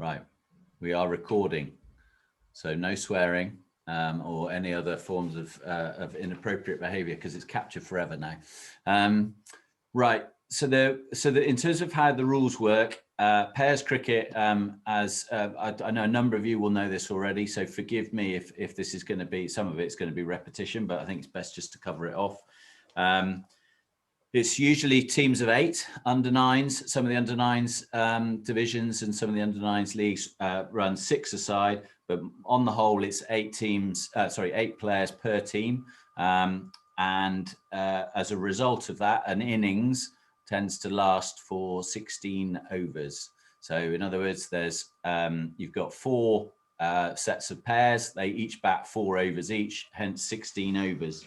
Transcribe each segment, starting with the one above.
Right. We are recording, so no swearing or any other forms of inappropriate behaviour, because it's captured forever now. Right. So in terms of how the rules work, pairs cricket, as I know a number of you will know this already, so forgive me if this is going to be, some of it's going to be repetition, but I think it's best just to cover it off. It's usually teams of 8 under 9s. Some of the under 9s divisions and some of the under 9s leagues run 6 aside, but on the whole, it's 8 players per team. And as a result of that, an innings tends to last for 16 overs. So in other words, there's you've got 4 sets of pairs. They each bat 4 overs each, hence 16 overs.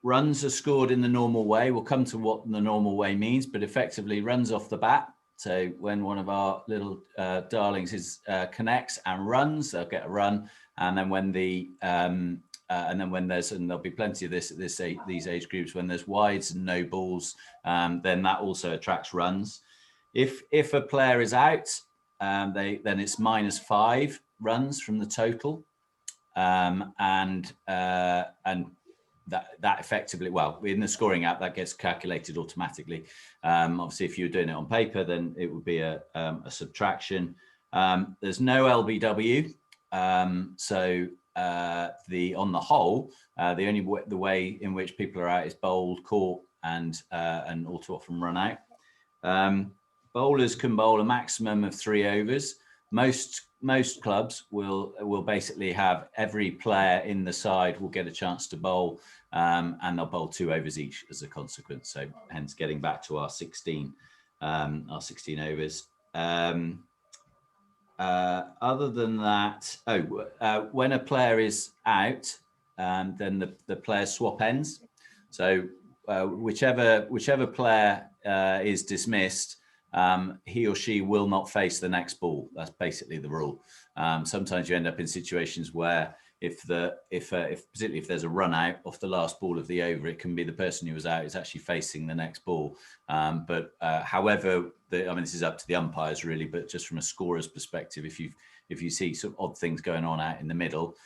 Runs are scored in the normal way. We'll come to what the normal way means, but effectively runs off the bat. So when one of our little darlings connects and runs, they'll get a run. And then when and there'll be plenty of this at these age groups, when there's wides and no balls, then that also attracts runs. If a player is out, then it's -5 runs from the total, and that effectively, well, in the scoring app, that gets calculated automatically. Obviously, if you're doing it on paper, then it would be a subtraction. There's no LBW, so on the whole, the way in which people are out is bowled, caught, and all too often run out. Bowlers can bowl a maximum of 3 overs. Most clubs will basically have every player in the side will get a chance to bowl, and they'll bowl 2 overs each as a consequence. So hence getting back to our 16 overs. Other than that, when a player is out, then the players swap ends. So whichever player is dismissed, he or she will not face the next ball. That's basically the rule. Sometimes you end up in situations where particularly if there's a run out off the last ball of the over, it can be the person who was out is actually facing the next ball. However, this is up to the umpires really, but just from a scorer's perspective, if you see some odd things going on out in the middle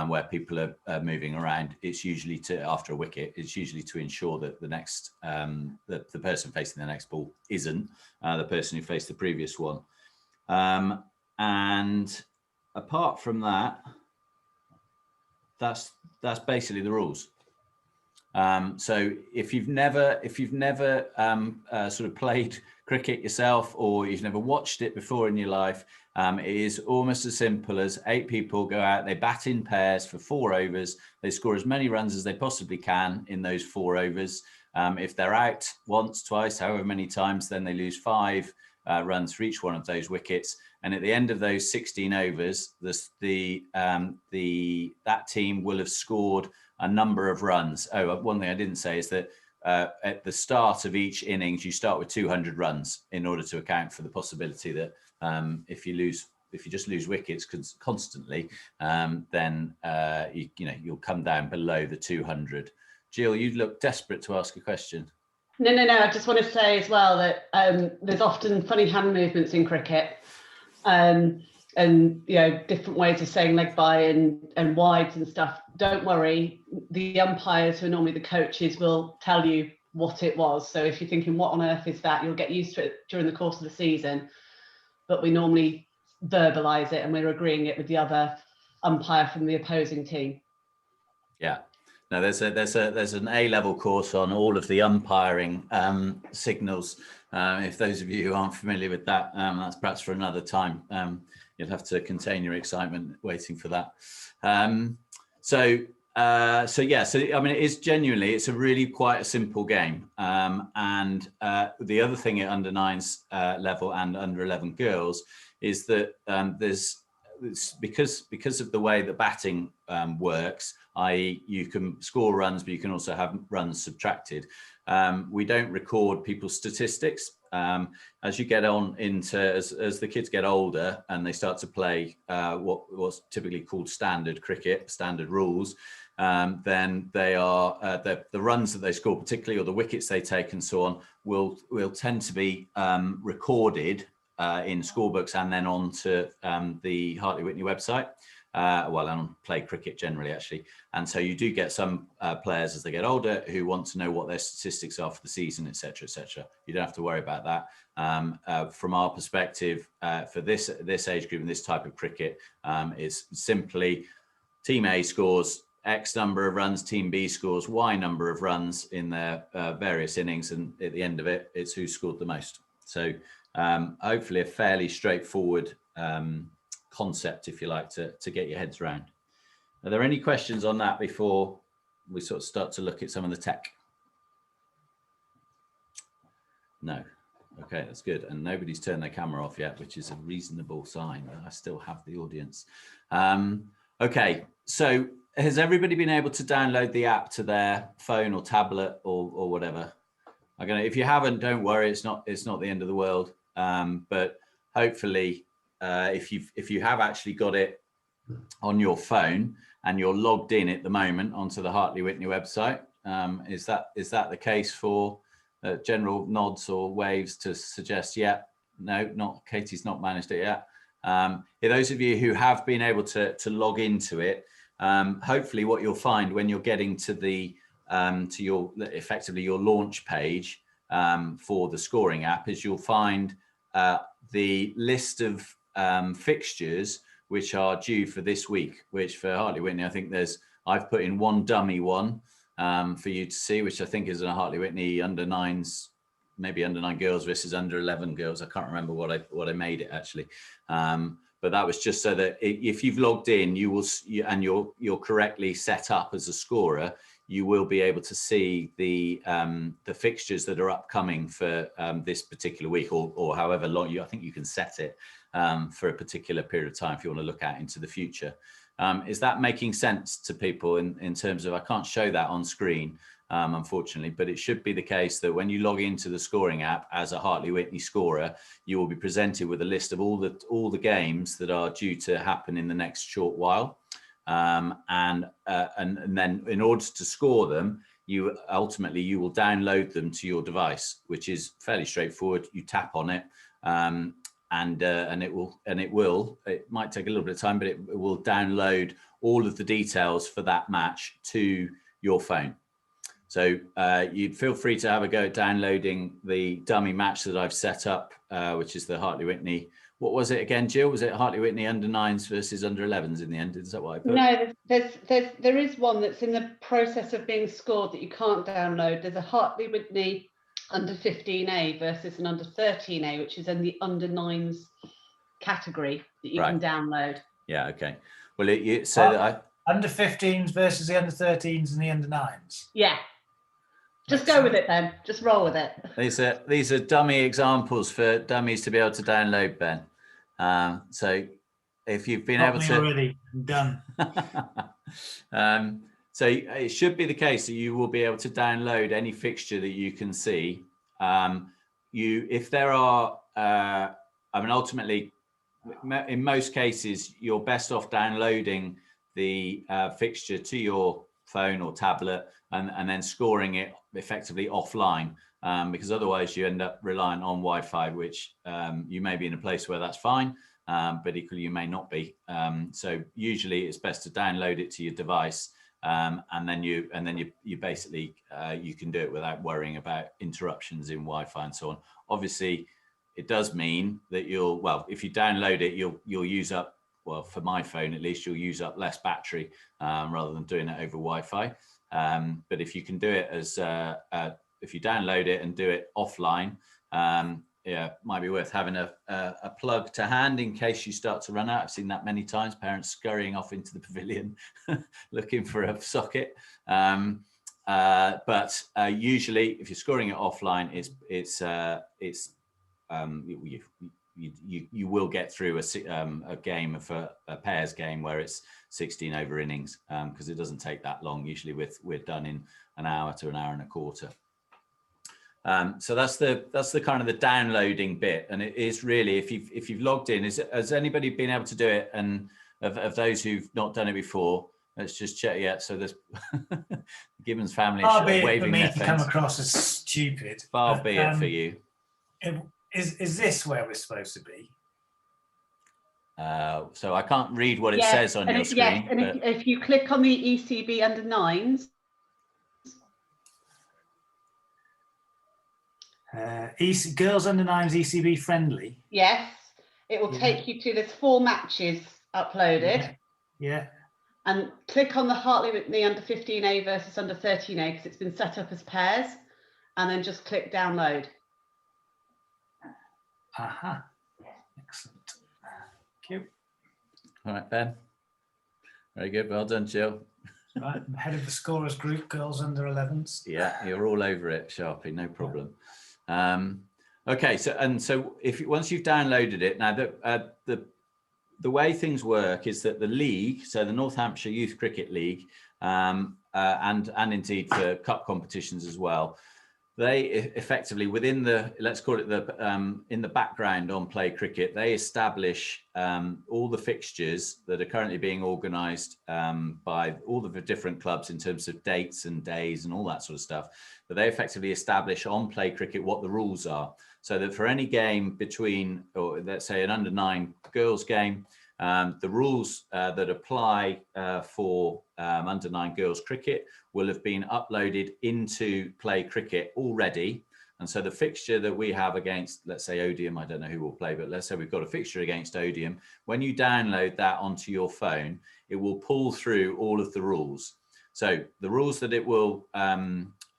where people are moving around, it's usually after a wicket, it's usually to ensure that the next the person facing the next ball isn't the person who faced the previous one. And apart from that, that's basically the rules. So if you've never sort of played cricket yourself, or you've never watched it before in your life, it is almost as simple as 8 people go out, they bat in pairs for 4 overs, they score as many runs as they possibly can in those 4 overs. If they're out once, twice, however many times, then they lose 5 runs for each one of those wickets. And at the end of those 16 overs, that team will have scored a number of runs. One thing I didn't say is that at the start of each innings, you start with 200 runs in order to account for the possibility that if you just lose wickets constantly, then you'll come down below the 200. Jill, you look desperate to ask a question. No. I just want to say as well that there's often funny hand movements in cricket, and different ways of saying leg by and wides and stuff. Don't worry, the umpires, who are normally the coaches, will tell you what it was. So if you're thinking, what on earth is that, you'll get used to it during the course of the season. But we normally verbalise it, and we're agreeing it with the other umpire from the opposing team. Yeah. No, there's an A-level course on all of the umpiring signals. If those of you who aren't familiar with that, that's perhaps for another time. You'll have to contain your excitement waiting for that. It is genuinely, it's a really quite a simple game. And the other thing at under 9s level and under 11 girls is that because of the way the batting works, i.e. you can score runs, but you can also have runs subtracted. We don't record people's statistics. As you get on as the kids get older and they start to play what's typically called standard cricket, standard rules, then they are the runs that they score, particularly, or the wickets they take and so on, will tend to be recorded in scorebooks and then onto the Hartley Wintney website. Well, and on Play Cricket generally, actually. And so you do get some players as they get older who want to know what their statistics are for the season, et cetera, et cetera. You don't have to worry about that. From our perspective, for this age group and this type of cricket, it's simply Team A scores X number of runs, Team B scores Y number of runs in their various innings, and at the end of it, it's who scored the most. So hopefully a fairly straightforward concept, if you like, to get your heads around. Are there any questions on that before we sort of start to look at some of the tech? No. Okay, that's good. And nobody's turned their camera off yet, which is a reasonable sign that I still have the audience. Okay, so has everybody been able to download the app to their phone or tablet or whatever? If you haven't, don't worry, it's not the end of the world. But hopefully, if you have actually got it on your phone and you're logged in at the moment onto the Hartley Wintney website, is that the case for general nods or waves to suggest, yeah, no, not Katie's not managed it yet. For those of you who have been able to log into it, hopefully what you'll find when you're getting to the to your effectively your launch page for the scoring app is you'll find the list of fixtures which are due for this week, which for Hartley Wintney, I think I've put in one dummy one for you to see, which I think is a Hartley Wintney under 9s, maybe under 9 girls versus under 11 girls. I can't remember what I made it actually. But that was just so that if you've logged in, and you're correctly set up as a scorer, you will be able to see the fixtures that are upcoming for this particular week, or however long I think you can set it for a particular period of time if you want to look out into the future. Is that making sense to people in terms of, I can't show that on screen, unfortunately, but it should be the case that when you log into the scoring app as a Hartley Wintney scorer, you will be presented with a list of all the games that are due to happen in the next short while. And then in order to score them, you will download them to your device, which is fairly straightforward. You tap on it, and it might take a little bit of time, but it will download all of the details for that match to your phone. So you'd feel free to have a go at downloading the dummy match that I've set up, which is the Hartley Wintney. What was it again, Jill? Was it Hartley Wintney under 9s versus under 11s in the end? Is that what I put? No, there is one that's in the process of being scored that you can't download. There's a Hartley Wintney under 15A versus an under 13A, which is in the under 9s category that you can download. Yeah, okay. Well, under 15s versus the under 13s and the under 9s. Yeah. Just go with it, Ben. Just roll with it. These are dummy examples for dummies to be able to download, Ben. So if you've been able to already done. So it should be the case that you will be able to download any fixture that you can see. If there are, ultimately, in most cases, you're best off downloading the fixture to your phone or tablet and then scoring it effectively offline, because otherwise you end up reliant on Wi-Fi, which you may be in a place where that's fine, but equally you may not be. So usually it's best to download it to your device, and then you basically you can do it without worrying about interruptions in Wi-Fi and so on. Obviously, it does mean that if you download it, you'll use up, well, for my phone at least, you'll use up less battery rather than doing it over Wi-Fi. But if you can do it if you download it and do it offline, might be worth having a plug to hand in case you start to run out. I've seen that many times, parents scurrying off into the pavilion looking for a socket. But usually, if you're scoring it offline, you will get through a game of a pairs game where it's 16 over innings, because it doesn't take that long. Usually we're done in an hour to an hour and a quarter. So that's the kind of the downloading bit, and it is really, if you've logged in, has anybody been able to do it? And of those who've not done it before, let's just check. Yeah, so there's Gibbons family far be it waving for me their to fence. come across as stupid. Far be it for you. Is this where we're supposed to be? So I can't read what it says on your screen. Yes, and if you click on the ECB under 9s. Girls under 9s ECB friendly. Yes, it will take you to, there's 4 matches uploaded. Yeah. And click on the Hartley Wintney under 15A versus under 13A because it's been set up as pairs. And then just click download. Aha. Excellent. Thank you. All right, Ben. Very good. Well done, Jill. Right, I'm head of the scorers group, girls under 11s. Yeah, you're all over it, Sharpie. No problem. Okay, so once you've downloaded it, now the way things work is that the league, so the North Hampshire Youth Cricket League, and indeed for cup competitions as well, they effectively within the, let's call it the in the background on Play Cricket, they establish all the fixtures that are currently being organised by all of the different clubs in terms of dates and days and all that sort of stuff. But they effectively establish on Play Cricket what the rules are, so that for any game between, or let's say an under 9 girls game, the rules that apply for under 9 girls cricket will have been uploaded into Play Cricket already. And so the fixture that we have against, let's say Odium, I don't know who will play, but let's say we've got a fixture against Odium. When you download that onto your phone, it will pull through all of the rules. So the rules that it will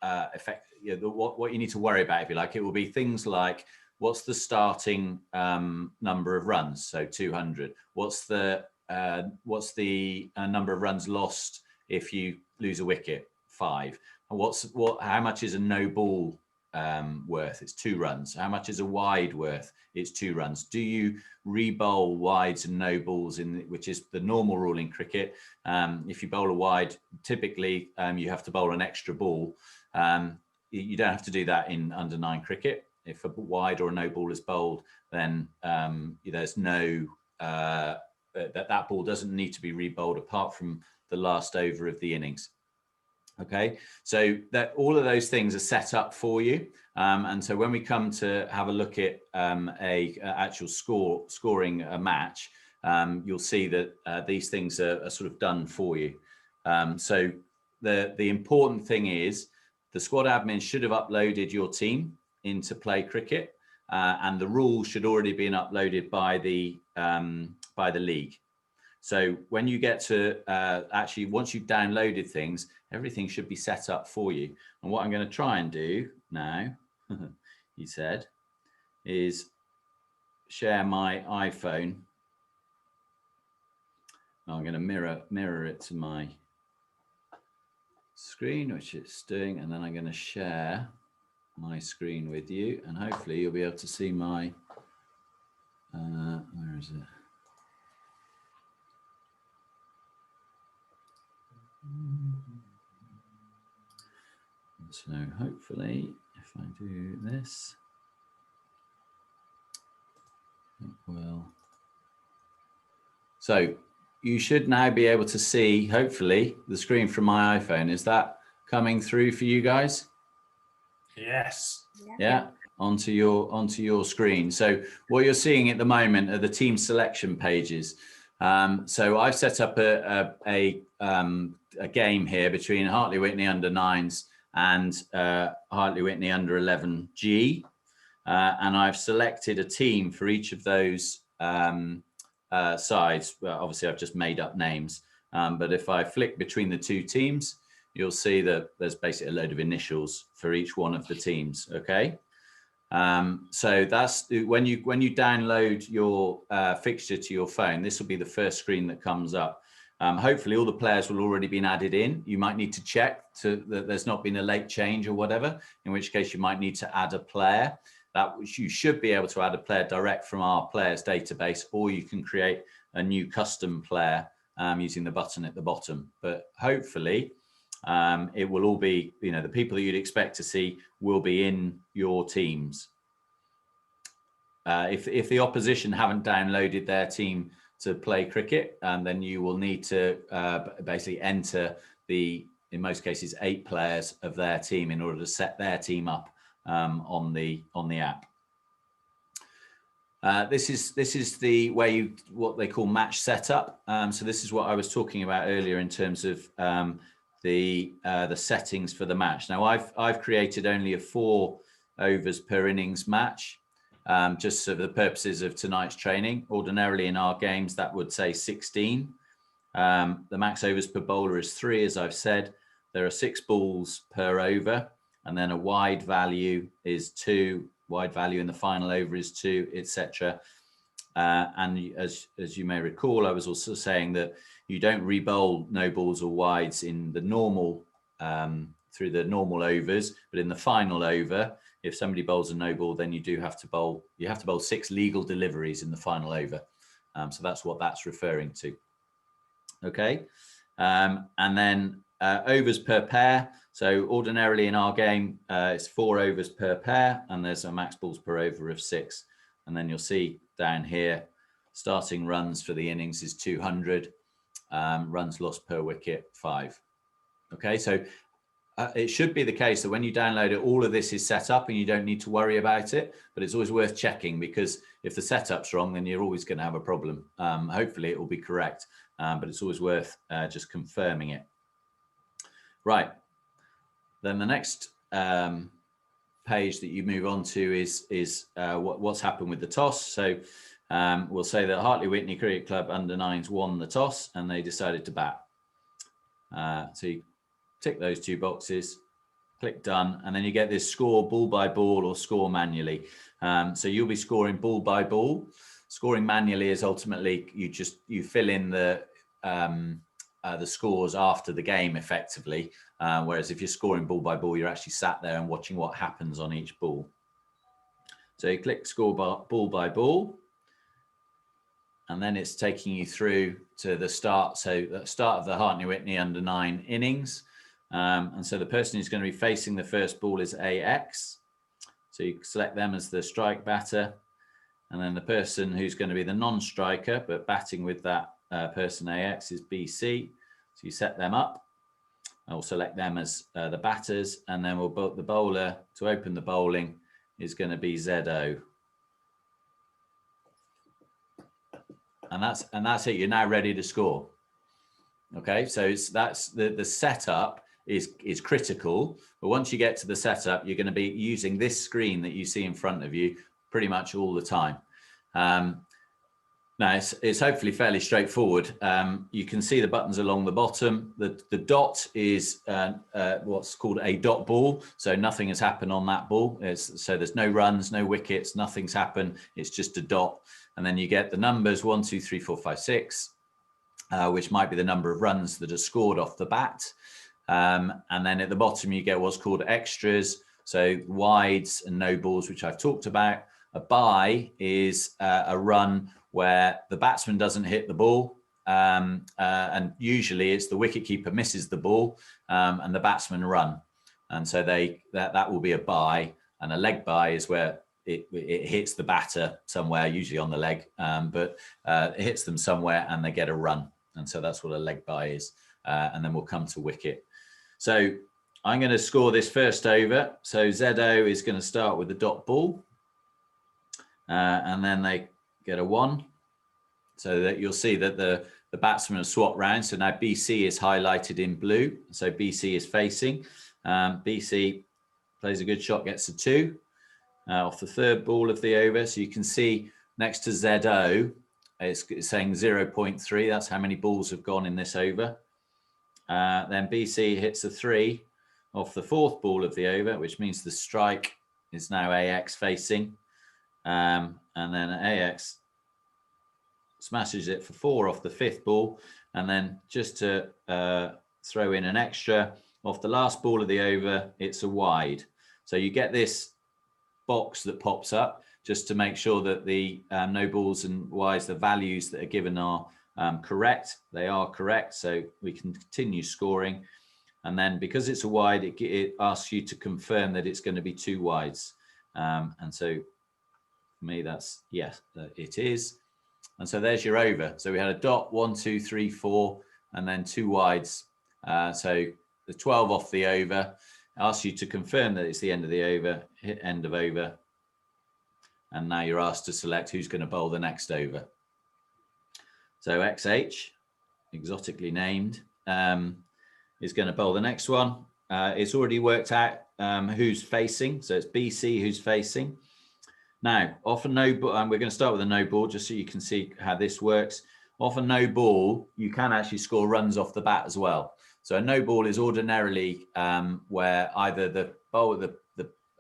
affect, what you need to worry about, if you like, it will be things like, what's the starting number of runs? So 200. What's the number of runs lost if you lose a wicket? 5. And how much is a no ball worth? It's 2 runs. How much is a wide worth? It's 2 runs. Do you re-bowl wides and no balls, which is the normal rule in cricket? If you bowl a wide, typically you have to bowl an extra ball. You don't have to do that in under 9 cricket. If a wide or a no ball is bowled, then there's no that ball doesn't need to be re-bowled apart from the last over of the innings. Okay, so that all of those things are set up for you, and so when we come to have a look at a actual scoring a match, you'll see that these things are sort of done for you. So the important thing is the squad admin should have uploaded your team into Play Cricket, and the rules should already been uploaded by the league. So when you get to actually, once you've downloaded things, everything should be set up for you. And what I'm going to try and do now, he said, is share my iPhone. I'm going to mirror it to my screen, which it's doing, and then I'm going to share my screen with you, and hopefully you'll be able to see my where is it? So hopefully if I do this, it will. So you should now be able to see, hopefully, the screen from my iPhone. Is that coming through for you guys? Yes. Yeah, onto your screen. So what you're seeing at the moment are the team selection pages. So I've set up a game here between Hartley Wintney under 9s and Hartley Wintney under 11G, and I've selected a team for each of those sides. Well, obviously I've just made up names, but if I flick between the 2 teams, you'll see that there's basically a load of initials for each one of the teams. Okay, so that's when you download your fixture to your phone, this will be the first screen that comes up. Hopefully all the players will already been added in. You might need to check that there's not been a late change or whatever, in which case you might need to add a player. That you should be able to add a player direct from our players database, or you can create a new custom player using the button at the bottom. But hopefully it will all be, the people that you'd expect to see will be in your teams. If the opposition haven't downloaded their team to Play Cricket, then you will need to basically enter in most cases, 8 players of their team in order to set their team up on the app. This is the way what they call match setup. So this is what I was talking about earlier in terms of the settings for the match. Now I've created only a 4 overs per innings match, just for the purposes of tonight's training. Ordinarily in our games that would say 16. The max overs per bowler is 3, as I've said. There are 6 balls per over, and then a wide value is 2. Wide value in the final over is 2, etc. And as you may recall, I was also saying that you don't re-bowl no balls or wides in the normal through the normal overs, but in the final over, if somebody bowls a no ball, then you do have to bowl. You have to bowl 6 legal deliveries in the final over. So that's what that's referring to. Okay, and then overs per pair. So ordinarily in our game, it's 4 overs per pair, and there's a max balls per over of 6. And then you'll see down here, starting runs for the innings is 200, runs lost per wicket 5. Okay, so it should be the case that when you download it, all of this is set up and you don't need to worry about it, but it's always worth checking, because if the setup's wrong, then you're always going to have a problem. Hopefully it will be correct, but it's always worth just confirming it. Right. Then the next page that you move on to is what's happened with the toss. So we'll say that Hartley Wintney Cricket Club under-9s won the toss and they decided to bat. So you tick those 2 boxes, click done, and then you get this score ball by ball or score manually. So you'll be scoring ball by ball. Scoring manually is ultimately you fill in the scores after the game effectively, whereas if you're scoring ball by ball, you're actually sat there and watching what happens on each ball. So you click score ball by ball, and then it's taking you through to the start. So the start of the Hartley Wintney under-9 innings. And so the person who's going to be facing the first ball is AX. So you select them as the strike batter. And then the person who's going to be the non-striker, but batting with that person AX, is BC. So you set them up. I'll select them as the batters. And then the bowler, to open the bowling, is going to be ZO. And that's it. You're now ready to score. Okay, so that's the setup is critical, but once you get to the setup, you're going to be using this screen that you see in front of you pretty much all the time. Now it's hopefully fairly straightforward. You can see the buttons along the bottom. The dot is what's called a dot ball, so nothing has happened on that ball. So there's no runs, no wickets, nothing's happened. It's just a dot, and then you get the numbers 1, 2, 3, 4, 5, 6, which might be the number of runs that are scored off the bat. And then at the bottom, you get what's called extras. So wides and no balls, which I've talked about. A bye is a run where the batsman doesn't hit the ball. And usually it's the wicketkeeper misses the ball and the batsman run. And so that will be a bye. And a leg bye is where it hits the batter somewhere, usually on the leg, but it hits them somewhere and they get a run. And so that's what a leg bye is. And then we'll come to wicket. So I'm going to score this first over. So ZO is going to start with the dot ball. And then they get a 1. So that you'll see that the batsman has swapped round. So now BC is highlighted in blue. So BC is facing. BC plays a good shot, gets a 2 off the 3rd ball of the over. So you can see next to ZO, it's saying 0.3. That's how many balls have gone in this over. Then BC hits a 3 off the 4th ball of the over, which means the strike is now AX facing. And then AX smashes it for 4 off the 5th ball. And then just to throw in an extra, off the last ball of the over, it's a wide. So you get this box that pops up just to make sure that the no balls and wides, the values that are given are correct. They are correct, so we can continue scoring. And then because it's a wide, it asks you to confirm that it's going to be 2 wides. And so for me, that's yes, it is. And so there's your over. So we had a dot, 1, 2, 3, 4, and then 2 wides. So the 12 off the over asks you to confirm that it's the end of the over, hit end of over. and now you're asked to select who's going to bowl the next over. So XH, exotically named, is going to bowl the next one. It's already worked out who's facing, so it's BC who's facing. Now, often no ball, and we're going to start with a no ball just so you can see how this works. Often no ball, you can actually score runs off the bat as well. So a no ball is ordinarily where either the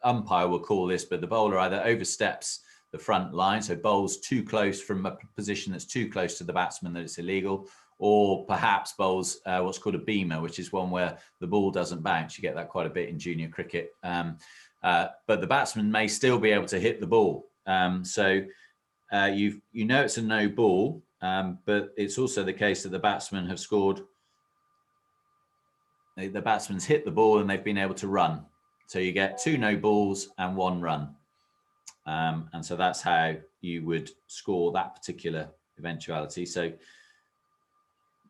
umpire will call this, but the bowler either oversteps the front line, so bowls too close from a position that's too close to the batsman that it's illegal, or perhaps bowls what's called a beamer, which is one where the ball doesn't bounce. You get that quite a bit in junior cricket. But the batsman may still be able to hit the ball. So you know it's a no ball, but it's also the case that the batsmen have scored. The batsman's hit the ball and they've been able to run. So you get 2 no balls and 1 run. And so that's how you would score that particular eventuality. So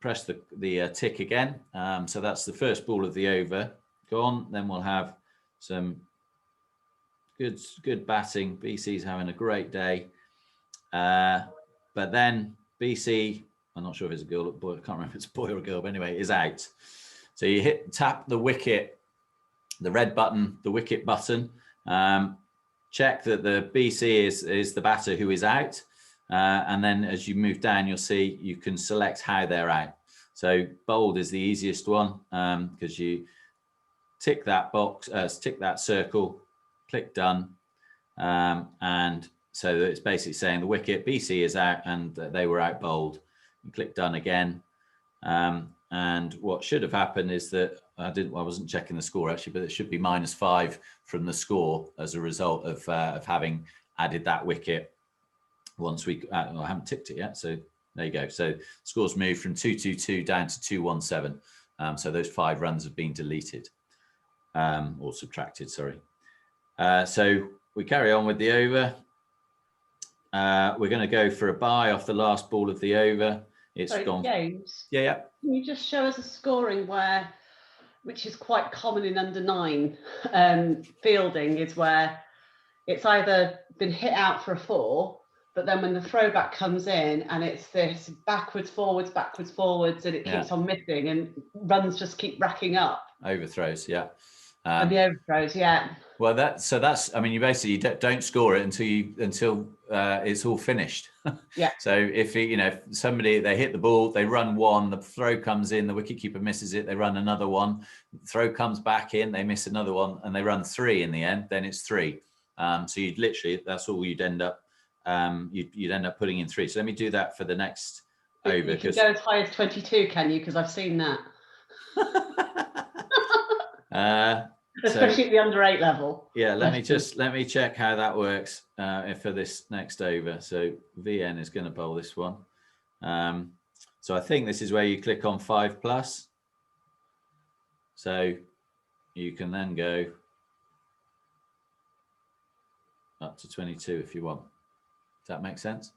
press the tick again. So that's the first ball of the over gone. Then we'll have some good batting. BC's having a great day. But then BC, I'm not sure if it's a girl or boy, I can't remember if it's a boy or a girl, but anyway, is out. So you tap the wicket, the red button, the wicket button. Check that the BC is the batter who is out. And then as you move down, you'll see you can select how they're out. So bold is the easiest one because you tick that box, tick that circle, click done. And so it's basically saying the wicket BC is out and they were out bowled. You click done again. And what should have happened is that I wasn't checking the score actually, but it should be -5 from the score as a result of having added that wicket. Once I haven't ticked it yet, so there you go. So scores moved from 222 down to 217. So those 5 runs have been deleted or subtracted. Sorry. So we carry on with the over. We're going to go for a bye off the last ball of the over. It's gone. James. Yeah. Can you just show us a scoring which is quite common in under 9 fielding, is where it's either been hit out for a 4, but then when the throwback comes in and it's this backwards, forwards, and it keeps on missing and runs just keep racking up. Overthrows, yeah. And the overthrows, yeah. Well, that's. I mean, you basically don't score it until it's all finished. Yeah. So if somebody they hit the ball, they run 1, the throw comes in, the wicketkeeper misses it, they run another 1, the throw comes back in, they miss another 1, and they run 3 in the end. Then it's 3. So you'd literally that's all you'd end up. You'd end up putting in 3. So let me do that for the next over. You can go as high as 22, can you? Because I've seen that. Especially at the under 8 level. Yeah, let me check how that works for this next over. So VN is going to bowl this one. So I think this is where you click on 5+. So you can then go up to 22 if you want. Does that make sense?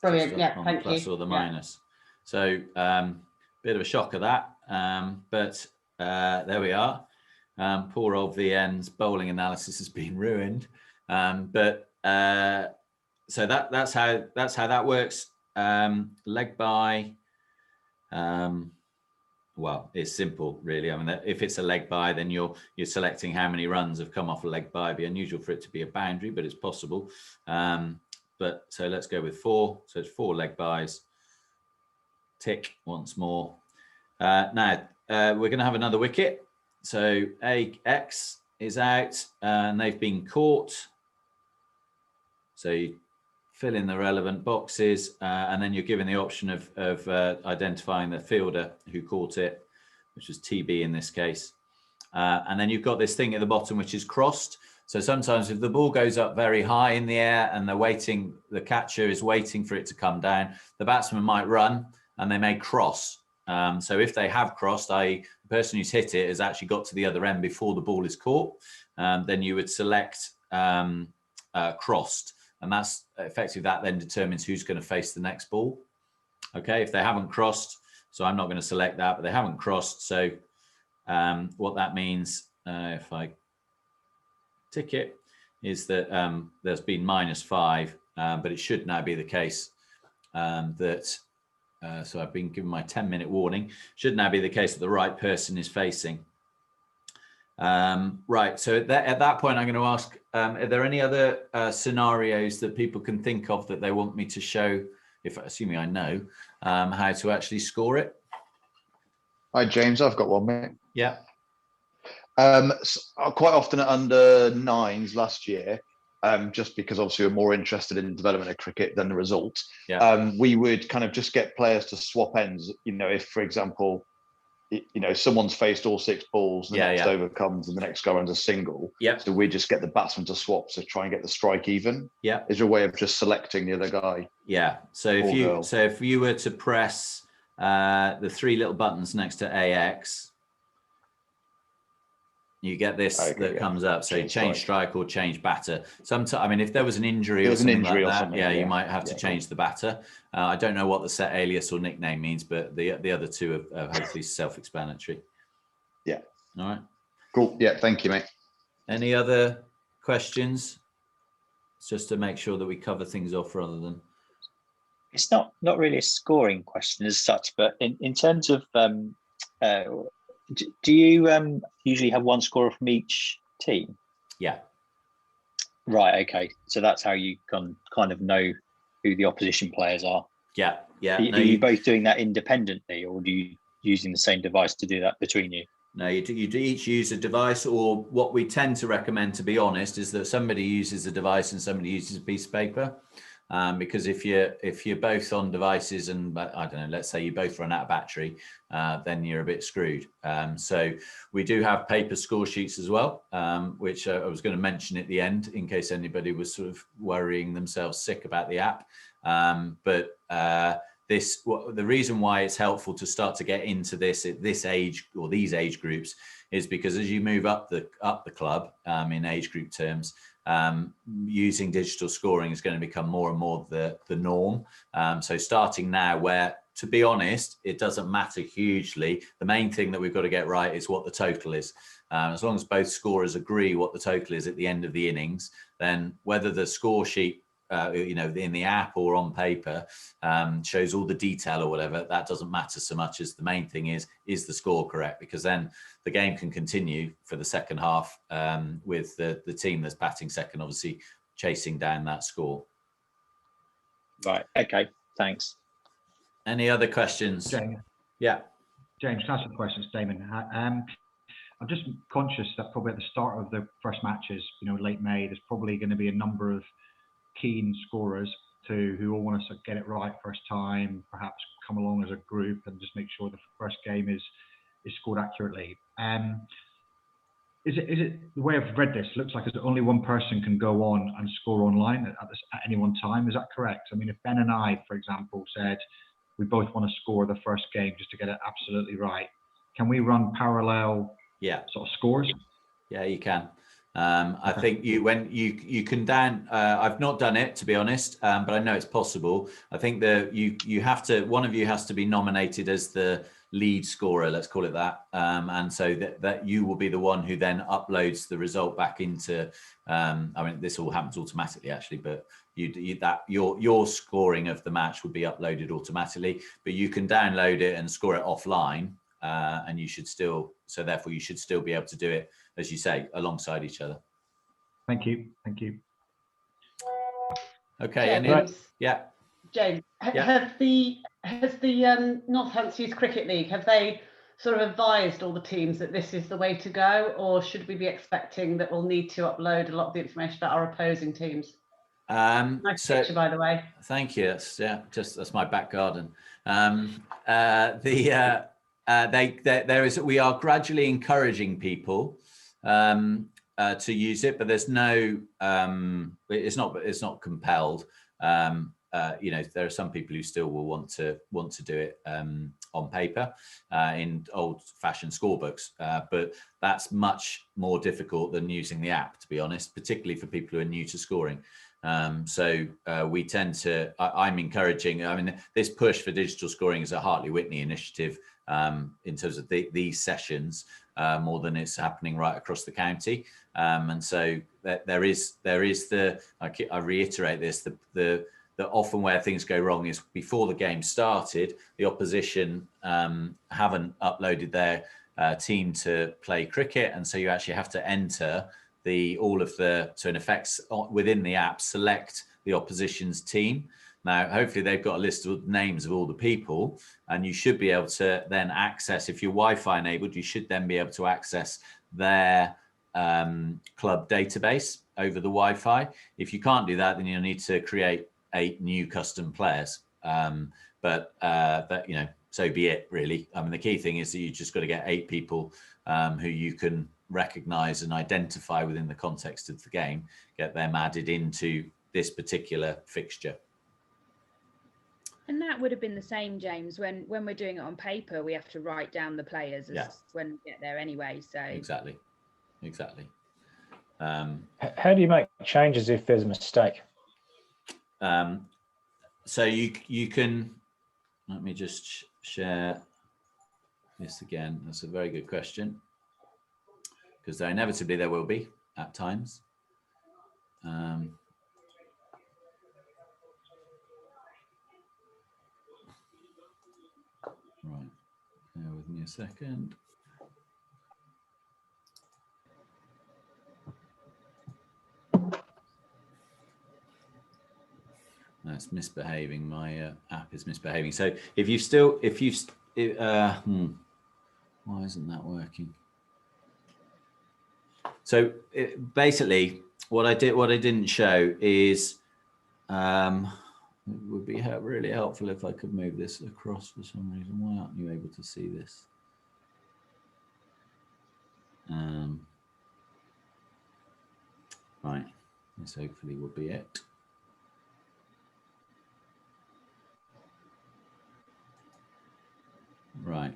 Brilliant. Yeah, on thank the plus you. or the minus. So bit of a shock of that, but there we are. Poor old VN's bowling analysis has been ruined, but so that's how that works. Leg bye. Well, it's simple, really. I mean, if it's a leg bye, then you're selecting how many runs have come off a leg bye. It'd be unusual for it to be a boundary, but it's possible. But so let's go with 4. So it's 4 leg byes. Tick once more. Now we're going to have another wicket. So AX is out and they've been caught. So you fill in the relevant boxes and then you're given the option of identifying the fielder who caught it, which was TB in this case. And then you've got this thing at the bottom, which is crossed. So sometimes if the ball goes up very high in the air and the catcher is waiting for it to come down, the batsman might run and they may cross. So if they have crossed, i.e. the person who's hit it has actually got to the other end before the ball is caught, then you would select crossed. And that's effectively that then determines who's going to face the next ball. Okay, if they haven't crossed, so I'm not going to select that, but they haven't crossed. So what that means, if I tick it, is that there's been -5, but it should now be the case that, so I've been given my 10-minute warning, should now be the case that the right person is facing. Right, so at that point, I'm going to ask, are there any other scenarios that people can think of that they want me to show, assuming I know, how to actually score it? Hi, James, I've got one, mate. Yeah. So quite often at under 9s last year, just because obviously we're more interested in development of cricket than the result, we would kind of just get players to swap ends. You know, if, for example, someone's faced all 6 balls, the next over comes and the next go runs a single. So we just get the batsman to swap to try and get the strike even. Is there a way of just selecting the other guy? So if you were to press the 3 little buttons next to AX, you get this that comes up. So change strike or change batter. Sometimes, I mean, if there was an injury or something like that, you might have to change the batter. I don't know what the set alias or nickname means, but the other two are hopefully self-explanatory. Yeah. All right. Cool. Yeah. Thank you, mate. Any other questions? Just to make sure that we cover things off rather than. It's not really a scoring question as such, but in terms of do you usually have one scorer from each team? Yeah. Right. Okay. So that's how you can kind of know who the opposition players are. Yeah. Yeah. Are you both doing that independently, or do you using the same device to do that between you? No, you each use a device, or what we tend to recommend, to be honest, is that somebody uses a device and somebody uses a piece of paper. Because if you're both on devices and I don't know, let's say you both run out of battery, then you're a bit screwed. So we do have paper score sheets as well, which I was going to mention at the end in case anybody was sort of worrying themselves sick about the app. But the reason why it's helpful to start to get into this at this age or these age groups is because as you move up the club in age group terms, using digital scoring is going to become more and more the norm. So starting now, where to be honest, it doesn't matter hugely. The main thing that we've got to get right is what the total is. As long as both scorers agree what the total is at the end of the innings, then whether the score sheet in the app or on paper shows all the detail or whatever, that doesn't matter so much as the main thing is the score correct, because then the game can continue for the second half with the team that's batting second obviously chasing down that score. Right. Okay. Thanks. Any other questions? James. Yeah. James, can I ask some questions, Damon? I'm just conscious that probably at the start of the first matches, late May, there's probably going to be a number of keen scorers who all want to get it right first time, perhaps come along as a group and just make sure the first game is scored accurately. Is it the way I've read this? Looks like there's only one person can go on and score online at any one time. Is that correct? I mean, if Ben and I, for example, said we both want to score the first game just to get it absolutely right, can we run parallel sort of scores? Yeah, you can. I think you can down. I've not done it, to be honest, but I know it's possible. I think that you have to. One of you has to be nominated as the lead scorer, let's call it that, and so that you will be the one who then uploads the result back into. I mean, this all happens automatically, actually, but your scoring of the match would be uploaded automatically. But you can download it and score it offline, and you should still. So therefore, you should still be able to do it, as you say, alongside each other. Thank you. Thank you. Okay. James, yeah. James, has the Northants Youth Cricket League, have they sort of advised all the teams that this is the way to go, or should we be expecting that we'll need to upload a lot of the information about our opposing teams? Nice picture, by the way. Thank you. That's my back garden. We are gradually encouraging people to use it, but there's no. It's not compelled. There are some people who still will want to do it on paper in old-fashioned scorebooks, but that's much more difficult than using the app, to be honest, particularly for people who are new to scoring. So we tend to. I'm encouraging. I mean, this push for digital scoring is a Hartley Wintney initiative in terms of these sessions, more than it's happening right across the county. And so there is the, I reiterate this, the often where things go wrong is before the game started, the opposition haven't uploaded their team to play cricket, and so you actually have to enter so in effect within the app select the opposition's team. Now hopefully they've got a list of names of all the people, and you should be able to then access, if you're Wi-Fi enabled, you should then be able to access their club database over the Wi-Fi. If you can't do that, then you'll need to create 8 new custom players, but you know, so be it really. I mean, the key thing is that you just got to get 8 people who you can recognize and identify within the context of the game, get them added into this particular fixture. And that would have been the same, James, when we're doing it on paper, we have to write down the players when we get there anyway. So exactly. How do you make changes if there's a mistake? So you can, let me just share this again. That's a very good question, because inevitably there will be at times. Right, bear with me a second. That's misbehaving. My app is misbehaving. So if you why isn't that working? So basically, what I didn't show is, it would be really helpful if I could move this across for some reason. Why aren't you able to see this? Right, this hopefully will be it. Right,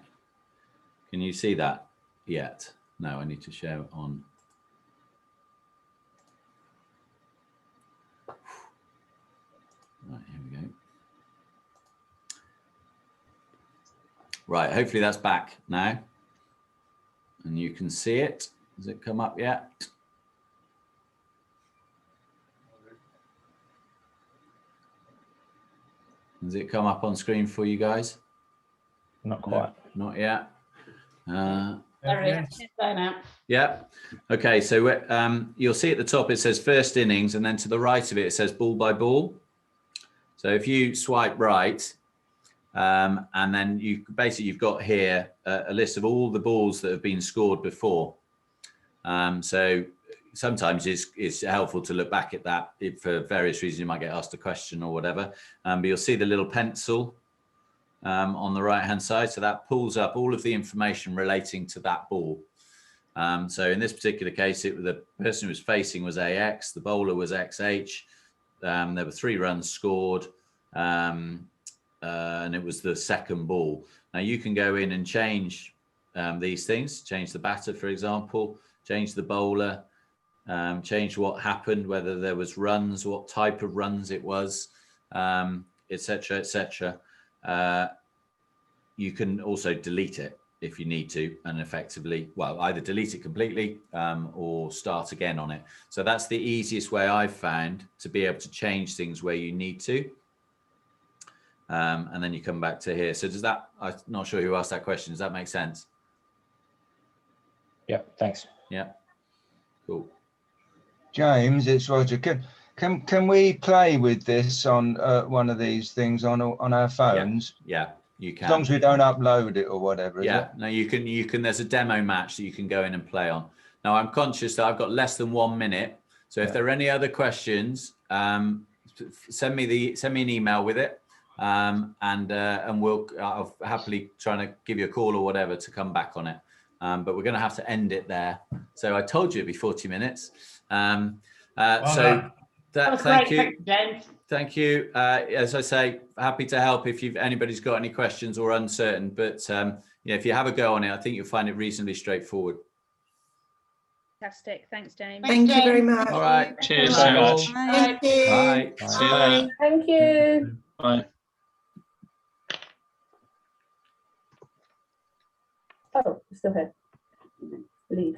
can you see that yet? No, I need to share it on. Right, here we go. Right, hopefully that's back now, and you can see it. Has it come up yet? Has it come up on screen for you guys? Not quite. No, not yet. Now. Yeah. Okay. So you'll see at the top it says first innings, and then to the right of it, it says ball by ball. So if you swipe right, and then you've got here a list of all the balls that have been scored before. So sometimes it's helpful to look back at that. If for various reasons you might get asked a question or whatever. But you'll see the little pencil on the right hand side. So that pulls up all of the information relating to that ball. So in this particular case, the person who was facing was AX, the bowler was XH. There were 3 runs scored, and it was the second ball. Now you can go in and change these things, change the batter, for example, change the bowler, change what happened, whether there was runs, what type of runs it was, etc., etc. You can also delete it if you need to, and effectively, well, either delete it completely or start again on it. So that's the easiest way I've found to be able to change things where you need to. And then you come back to here. So does that, I'm not sure who asked that question. Does that make sense? Yeah, thanks. Yeah, cool. James, it's Roger. Can we play with this on one of these things on our phones? Yeah, you can. As long as we don't upload it or whatever. Yeah, no, you can. There's a demo match that you can go in and play on. Now I'm conscious that I've got less than 1 minute, so if there are any other questions, send me an email with it, and I'll happily try to give you a call or whatever to come back on it. But we're going to have to end it there. So I told you it'd be 40 minutes. Thank you. Thanks, James. Thank you. As I say, happy to help if anybody's got any questions or uncertain. But if you have a go on it, I think you'll find it reasonably straightforward. Fantastic. Thanks, James. Thank you very much. All right. Cheers Bye. so much. Thank you. Bye. Bye. Thank you. Bye. Oh, still here. Leave.